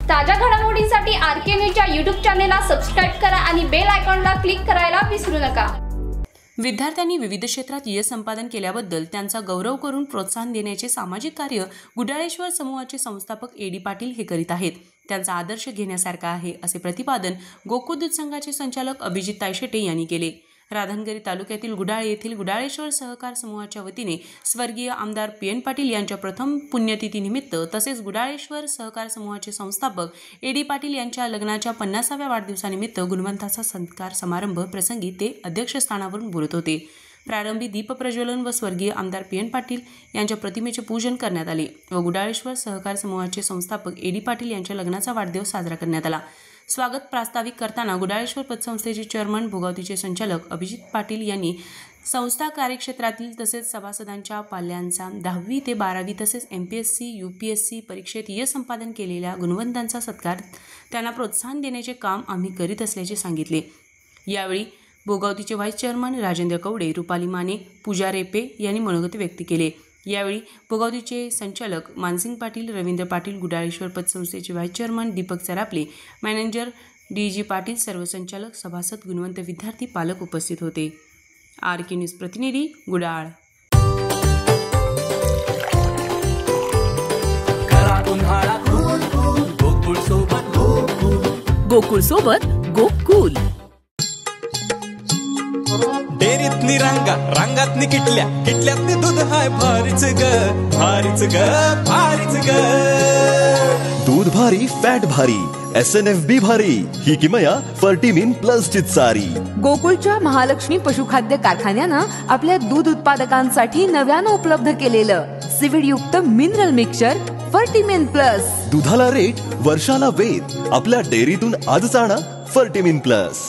ताज्या घडामोडींसाठी आरके न्यूजच्या YouTube चॅनेलला सबस्क्राइब करा आणि बेल आयकॉनला क्लिक करायला विसरू नका। विद्यार्थ्यांनी विविध क्षेत्रात यश संपादन केल्याबद्दल त्यांचा गौरव करून प्रोत्साहन देण्याचे सामाजिक कार्य गुडाळेश्वर समूहाचे संस्थापक ए.डी. पाटील हे करीत आहेत। त्यांचा आदर्श घेण्यासारखा आहे असे प्रतिपादन गोकुळ दूध संघाचे संचालक अभिजित तायशेटे यांनी केले। राधानगरी तालुक्यातील गुडाळे येथील गुडाळेश्वर सहकार समूहाच्या वतीने स्वर्गीय आमदार पी.एन. पाटील यांच्या प्रथम पुण्यतिथीनिमित्त तसेच गुडाळेश्वर सहकार समूहाचे संस्थापक ए.डी. पाटील यांच्या लग्नाच्या 50व्या वाढदिवसानिमित्त गुणवंताचा सत्कार समारंभ प्रसंगी ते अध्यक्षस्थानावरून बोलत होते। प्रारंभी दीपप्रज्वलन व स्वर्गीय आमदार पी.एन. पाटील यांच्या प्रतिमेचे पूजन करण्यात आले व गुडाळेश्वर सहकार समूहाचे संस्थापक ए.डी. पाटील यांच्या लग्नाचा वाढदिवस साजरा करण्यात आला। स्वागत प्रास्ताविक करताना गुडाळेश्वर पतसंस्थेचे चेअरमन भोगावतीचे संचालक अभिजित पाटील यांनी संस्था कार्यक्षेत्रातील तसेच सभासदांच्या पाल्यांचा 10वी ते 12वी तसेच MPSC UPSC परीक्षेत यश संपादन केलेल्या गुणवंतांचा सत्कार त्यांना प्रोत्साहन देण्याचे काम आम्ही करीत असल्याचे सांगितले। यावेळी भोगावतीचे व्हाईस चेअरमन राजेंद्र कवडे, रुपाली माने, पूजा रेपे यांनी मनोगत व्यक्त केले। यावेळी भोगावतीचे संचालक मानसिंग पाटील, रवींद्र पाटील, गुडाळेश्वर पतसंस्थेचे vice chairman Deepak Saraple, manager D G. Patil, सर्व संचालक, सभासद, गुणवंत विद्यार्थी, पालक उपस्थित होते। आरके न्यूज प्रतिनिधी गुडाळ। गोकुळ सोबत गोकुल। डेरीतनी रांगा रांगातनी किटल्या किटल्यातनी दूध हाय भारीच ग भारीच ग भारीच ग। दूध भारी, फॅट भारी, SNFB भारी, ही किमया फर्टिमिन प्लस ची सारी। गोकुळच्या महालक्ष्मी पशुखाद्य कारखान्यानं आपल्या दूध उत्पादकांसाठी नव्यानं उपलब्ध केलेलं सीवीड युक्त मिनरल मिक्सचर फर्टिमिन प्लस। दुधाला रेट, वर्षाला वेद, आपल्या डेअरीतून आजच आणा फर्टिमिन प्लस।